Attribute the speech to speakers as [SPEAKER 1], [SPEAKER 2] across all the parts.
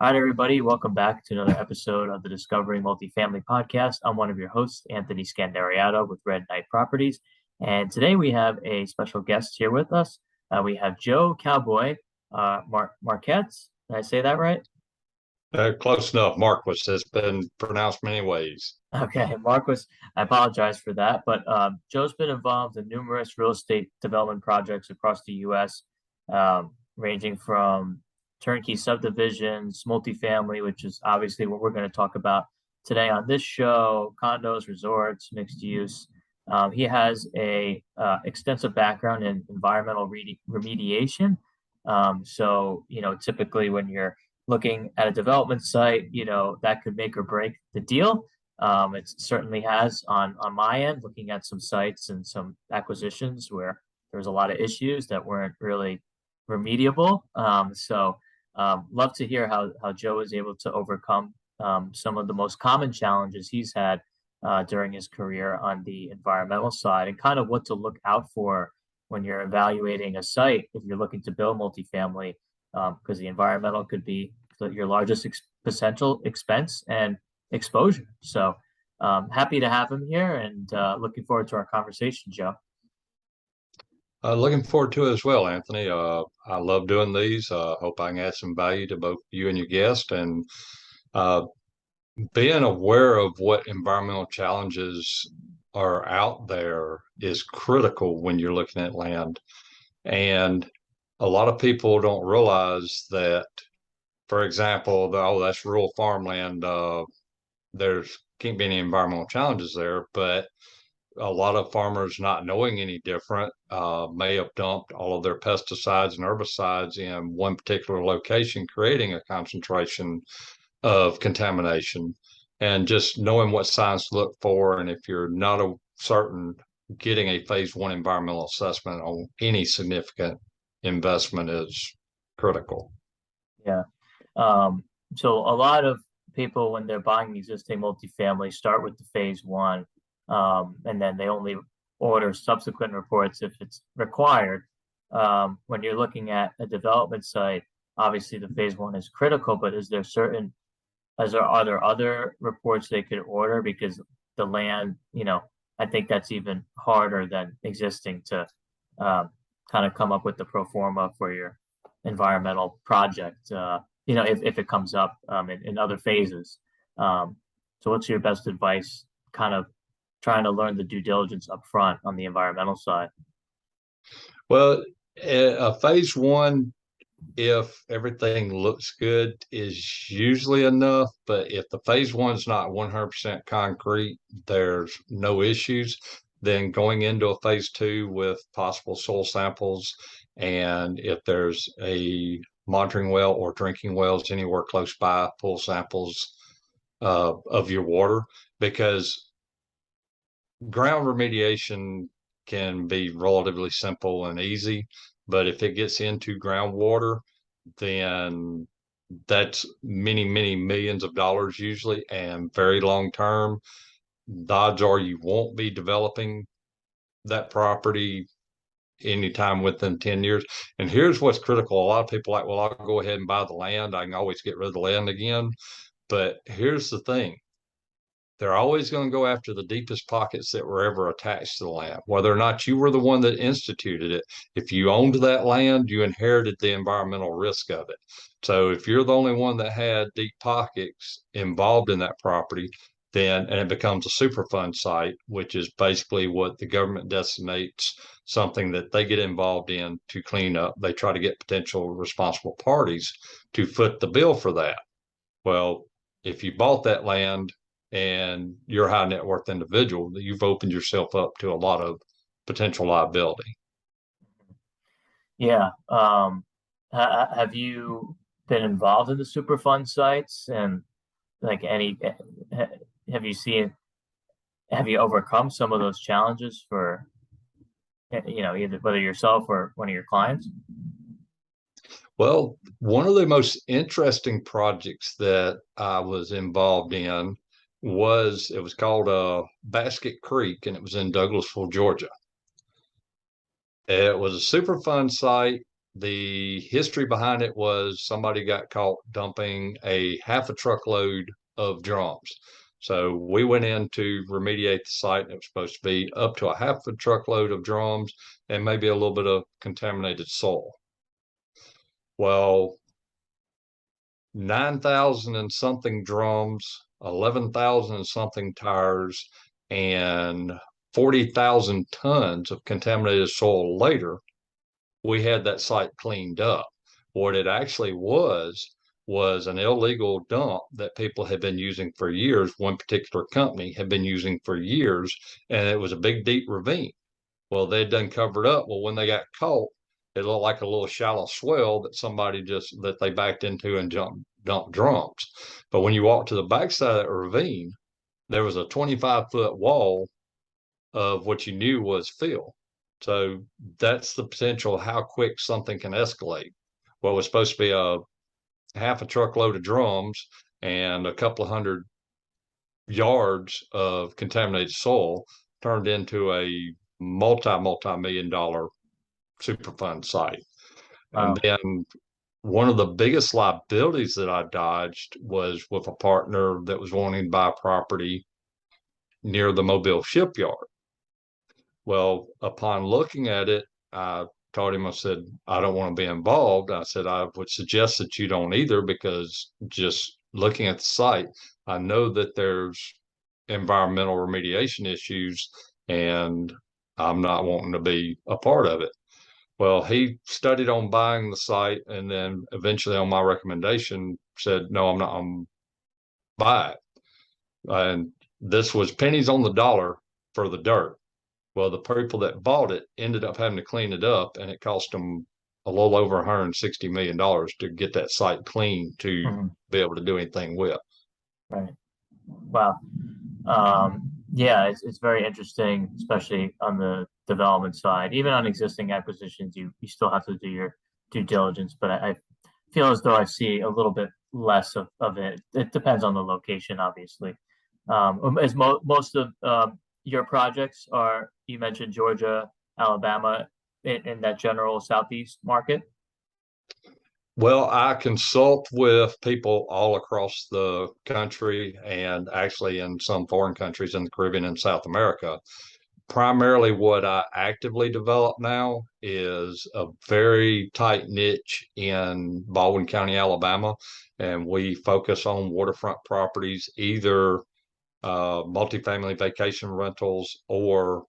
[SPEAKER 1] All right, everybody, welcome back to another episode of the Discovering Multifamily Podcast. I'm one of your hosts, Anthony Scandariato with Red Knight Properties. And today we have a special guest here with us. We have Joe Cowboy Marques. Did I say that right?
[SPEAKER 2] Close enough. Marques has been pronounced many ways.
[SPEAKER 1] Okay, Marques, I apologize for that. But Joe's been involved in numerous real estate development projects across the U.S., ranging from turnkey subdivisions, multifamily, which is obviously what we're going to talk about today on this show, condos, resorts, mixed use. He has a extensive background in environmental remediation. Typically when you're looking at a development site, that could make or break the deal. It certainly has on my end, looking at some sites and some acquisitions where there was a lot of issues that weren't really remediable. Love to hear how Joe is able to overcome some of the most common challenges he's had during his career on the environmental side, and kind of what to look out for when you're evaluating a site if you're looking to build multifamily, because the environmental could be your largest potential expense and exposure. So happy to have him here, and looking forward to our conversation, Joe.
[SPEAKER 2] Looking forward to it as well, Anthony. I love doing these. Hope I can add some value to both you and your guest. And uh, being aware of what environmental challenges are out there is critical when you're looking at land. And a lot of people don't realize that, for example, that's rural farmland. There's can't be any environmental challenges there, but a lot of farmers, not knowing any different, may have dumped all of their pesticides and herbicides in one particular location, creating a concentration of contamination. And just knowing what signs to look for, and if you're not certain, getting a phase one environmental assessment on any significant investment is critical.
[SPEAKER 1] Yeah. Um, so a lot of people, when they're buying existing multifamily, start with the phase one, and then they only order subsequent reports if it's required. When you're looking at a development site, obviously the phase one is critical, but are there other reports they could order? Because the land, I think that's even harder than existing to kind of come up with the pro forma for your environmental project, if it comes up in other phases. So what's your best advice, kind of trying to learn the due diligence up front on the environmental side?
[SPEAKER 2] Well, a phase one, if everything looks good, is usually enough. But if the phase one's not 100% concrete, there's no issues. Then going into a phase two with possible soil samples, and if there's a monitoring well or drinking wells anywhere close by, pull samples of your water, because ground remediation can be relatively simple and easy, but if it gets into groundwater, then that's many, many millions of dollars usually, and very long term. The odds are you won't be developing that property anytime within 10 years. And here's what's critical. A lot of people are like, well, I'll go ahead and buy the land. I can always get rid of the land again. But here's the thing. They're always going to go after the deepest pockets that were ever attached to the land, whether or not you were the one that instituted it. If you owned that land, you inherited the environmental risk of it. So if you're the only one that had deep pockets involved in that property, and it becomes a Superfund site, which is basically what the government designates something that they get involved in to clean up. They try to get potential responsible parties to foot the bill for that. Well, if you bought that land and you're a high net worth individual, you've opened yourself up to a lot of potential liability.
[SPEAKER 1] Yeah. Have you been involved in the Superfund sites, and like have you seen, have you overcome some of those challenges for, either whether yourself or one of your clients?
[SPEAKER 2] Well, one of the most interesting projects that I was involved in was called Basket Creek, and it was in Douglasville, Georgia. It was a Superfund site. the history behind it was somebody got caught dumping a half a truckload of drums. So we went in to remediate the site, and it was supposed to be up to a half a truckload of drums and maybe a little bit of contaminated soil. Well, 9,000 and something drums, 11,000 and something tires, and 40,000 tons of contaminated soil later, we had that site cleaned up. What it actually was an illegal dump that people had been using for years. One particular company had been using for years, and it was a big, deep ravine. Well, they'd done covered up. Well, when they got caught, it looked like a little shallow swell that they backed into and dumped drums. But when you walk to the backside of that ravine, there was a 25-foot wall of what you knew was fill. So that's the potential how quick something can escalate. What was supposed to be a half a truckload of drums and a couple of hundred yards of contaminated soil turned into a multi-million dollar Superfund site. And
[SPEAKER 1] Wow.
[SPEAKER 2] then one of the biggest liabilities that I dodged was with a partner that was wanting to buy property near the Mobile shipyard. Well, upon looking at it, I told him, I said, I don't want to be involved. I said, I would suggest that you don't either, because just looking at the site, I know that there's environmental remediation issues, and I'm not wanting to be a part of it. Well, he studied on buying the site, and then eventually on my recommendation said, no, I'm not, I'm buy it. And this was pennies on the dollar for the dirt. Well, the people that bought it ended up having to clean it up, and it cost them a little over $160 million to get that site clean to
[SPEAKER 1] Mhm.
[SPEAKER 2] be able to do anything with.
[SPEAKER 1] Right. Wow. Yeah, it's very interesting, especially on the development side. Even on existing acquisitions, you still have to do your due diligence, but I feel as though I see a little bit less of it. It depends on the location, obviously. As most of your projects are, you mentioned Georgia, Alabama, in that general Southeast market.
[SPEAKER 2] Well, I consult with people all across the country and actually in some foreign countries in the Caribbean and South America. Primarily, what I actively develop now is a very tight niche in Baldwin County, Alabama, and we focus on waterfront properties, either multifamily vacation rentals or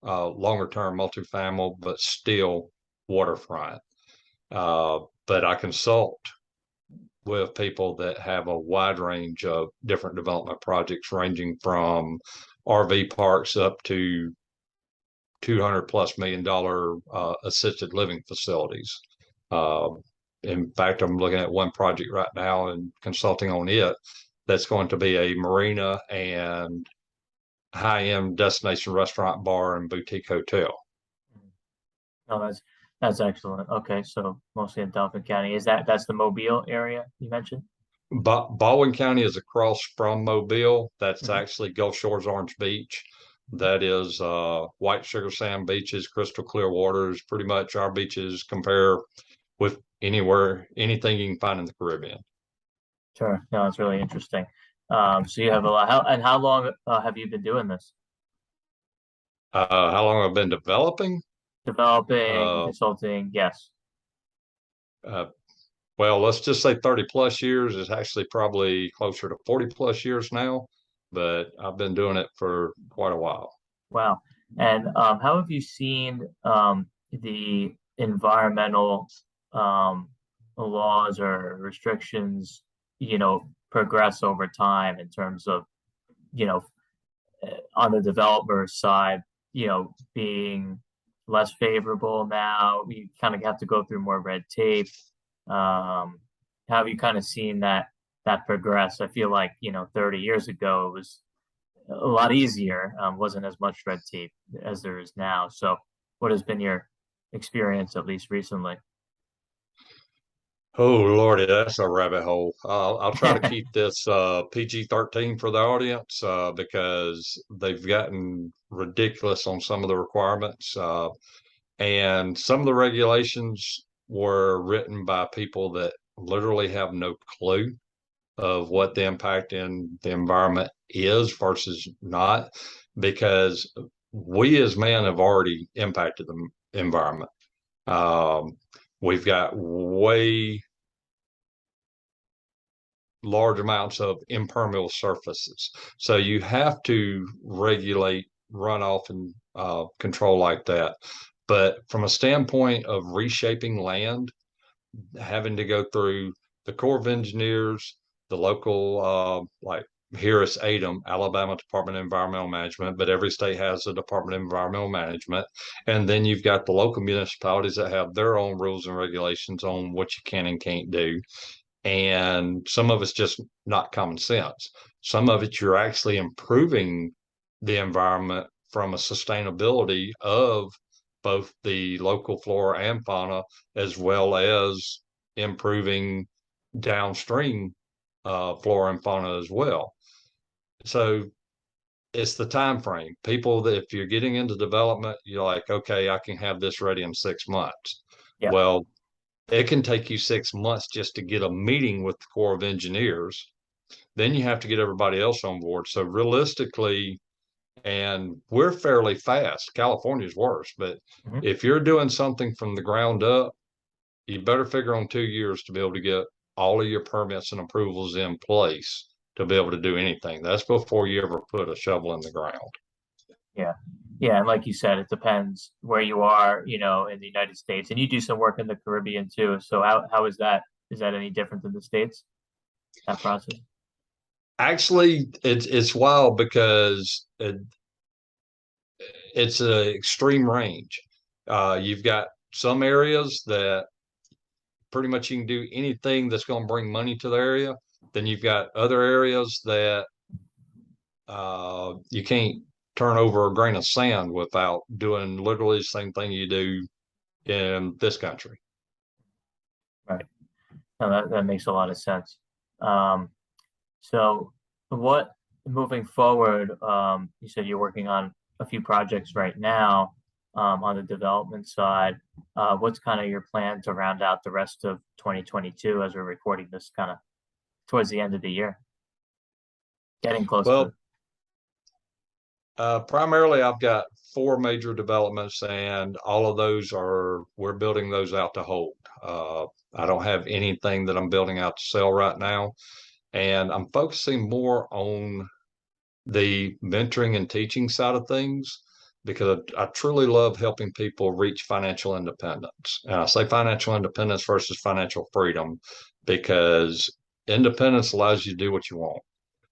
[SPEAKER 2] longer term multifamily, but still waterfront. But I consult with people that have a wide range of different development projects, ranging from RV parks up to 200+ million assisted living facilities. Uh, in fact, I'm looking at one project right now and consulting on it. That's going to be a marina and high-end destination restaurant, bar, and boutique hotel.
[SPEAKER 1] No, that's excellent. Okay, so mostly in Dauphin County. That's the Mobile area you mentioned?
[SPEAKER 2] Baldwin County is across from Mobile. That's
[SPEAKER 1] Mhm.
[SPEAKER 2] actually Gulf Shores Orange Beach. That is white sugar sand beaches, crystal clear waters. Pretty much our beaches compare with anything you can find in the Caribbean.
[SPEAKER 1] Sure. No, it's really interesting. So you have a lot. How long have you been doing this?
[SPEAKER 2] How long I've been developing?
[SPEAKER 1] Developing,
[SPEAKER 2] Uh,
[SPEAKER 1] consulting, yes.
[SPEAKER 2] uh, well, let's just say 30+ years. Is actually probably closer to 40+ years now, but I've been doing it for quite a while.
[SPEAKER 1] Wow. And how have you seen the environmental um, laws or restrictions, progress over time in terms of, you know, on the developer side, being less favorable now? We kind of have to go through more red tape. How have you kind of seen that progress? I feel like, 30 years ago it was a lot easier. Wasn't as much red tape as there is now. So what has been your experience, at least recently?
[SPEAKER 2] Oh Lordy, that's a rabbit hole. I'll try to keep this PG-13 for the audience because they've gotten ridiculous on some of the requirements and some of the regulations. were written by people that literally have no clue of what the impact in the environment is versus not, because we as men have already impacted the environment. We've got way large amounts of impermeable surfaces. So you have to regulate runoff and control like that. But from a standpoint of reshaping land, having to go through the Corps of Engineers, the local, like here it's ADEM, Alabama Department of Environmental Management, but every state has a Department of Environmental Management. And then you've got the local municipalities that have their own rules and regulations on what you can and can't do. And some of it's just not common sense. Some of it you're actually improving the environment from a sustainability of both the local flora and fauna, as well as improving downstream flora and fauna as well. So it's the time frame. People that if you're getting into development, you're like, okay, I can have this ready in 6 months.
[SPEAKER 1] Yeah.
[SPEAKER 2] Well, it can take you 6 months just to get a meeting with the Corps of Engineers. Then you have to get everybody else on board. So realistically, and we're fairly fast. California's worse, but if you're doing something from the ground up, you better figure on 2 years to be able to get all of your permits and approvals in place to be able to do anything. That's before you ever put a shovel in the ground.
[SPEAKER 1] Yeah. Yeah. And like you said, it depends where you are, in the United States, and you do some work in the Caribbean too. So how is that? Is that any different than the States, that process?
[SPEAKER 2] Actually, it's wild because it's an extreme range. You've got some areas that pretty much you can do anything that's going to bring money to the area. Then you've got other areas that you can't turn over a grain of sand without doing literally the same thing you do in this country.
[SPEAKER 1] Right. No, that makes a lot of sense. So what moving forward, you said you're working on a few projects right now on the development side. What's kind of your plan to round out the rest of 2022 as we're recording this kind of towards the end of the year? Getting close to
[SPEAKER 2] primarily I've got 4 major developments, and all of those we're building those out to hold. I don't have anything that I'm building out to sell right now. And I'm focusing more on the mentoring and teaching side of things because I truly love helping people reach financial independence. And I say financial independence versus financial freedom because independence allows you to do what you want.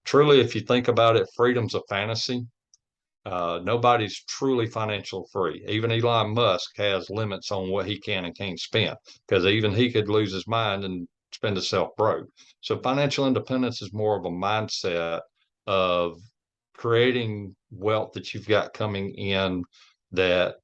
[SPEAKER 2] Truly, if you think about it, freedom's a fantasy. Nobody's truly financial free. Even Elon Musk has limits on what he can and can't spend because even he could lose his mind and spend himself broke. So financial independence is more of a mindset of creating wealth that you've got coming in that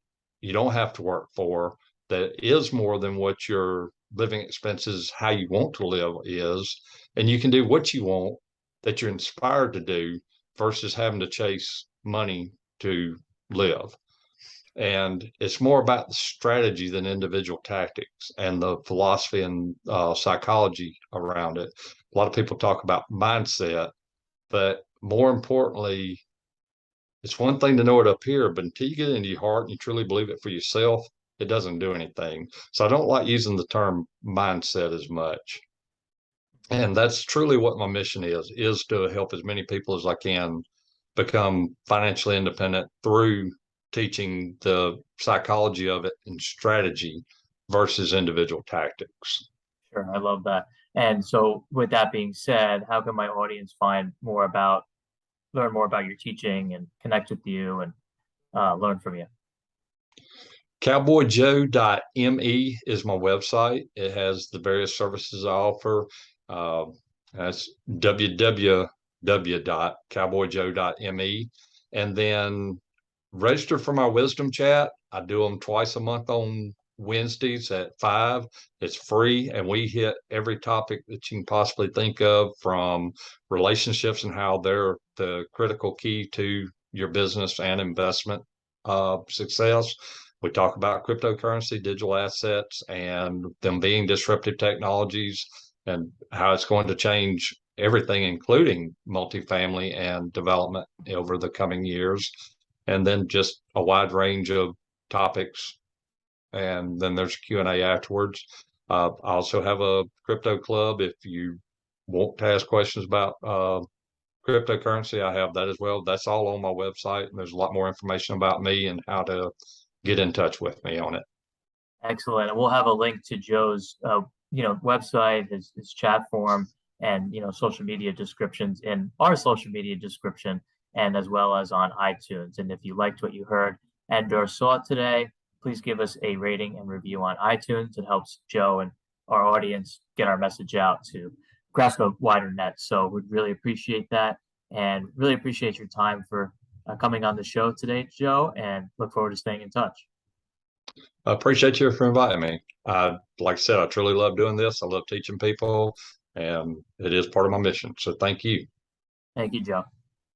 [SPEAKER 2] you don't have to work for, that is more than what your living expenses, how you want to live is, and you can do what you want that you're inspired to do versus having to chase money to live. And it's more about the strategy than individual tactics and the philosophy and psychology around it. A lot of people talk about mindset, but more importantly, it's one thing to know it up here, but until you get into your heart and you truly believe it for yourself, it doesn't do anything. So I don't like using the term mindset as much. And that's truly what my mission is to help as many people as I can become financially independent through teaching the psychology of it and strategy versus individual tactics.
[SPEAKER 1] Sure, I love that. And so with that being said, how can my audience learn more about your teaching and connect with you and learn from you?
[SPEAKER 2] Cowboyjoe.me is my website. It has the various services I offer. That's www.cowboyjoe.me. And then register for my wisdom chat. I do them twice a month on Wednesdays at 5. It's free, and we hit every topic that you can possibly think of, from relationships and how they're the critical key to your business and investment success, We talk about cryptocurrency, digital assets, and them being disruptive technologies and how it's going to change everything, including multifamily and development over the coming years. And then just a wide range of topics. And then there's Q&A afterwards. I also have a crypto club. If you want to ask questions about cryptocurrency, I have that as well. That's all on my website. And there's a lot more information about me and how to get in touch with me on it.
[SPEAKER 1] Excellent. And we'll have a link to Joe's, website, his chat form, and, social media descriptions in our social media description, and as well as on iTunes. And if you liked what you heard and or saw today, please give us a rating and review on iTunes. It helps Joe and our audience get our message out to grasp a wider net. So we'd really appreciate that, and really appreciate your time for coming on the show today, Joe, and look forward to staying in touch.
[SPEAKER 2] I appreciate you for inviting me. Like I said, I truly love doing this. I love teaching people, and it is part of my mission. So thank you.
[SPEAKER 1] Thank you, Joe.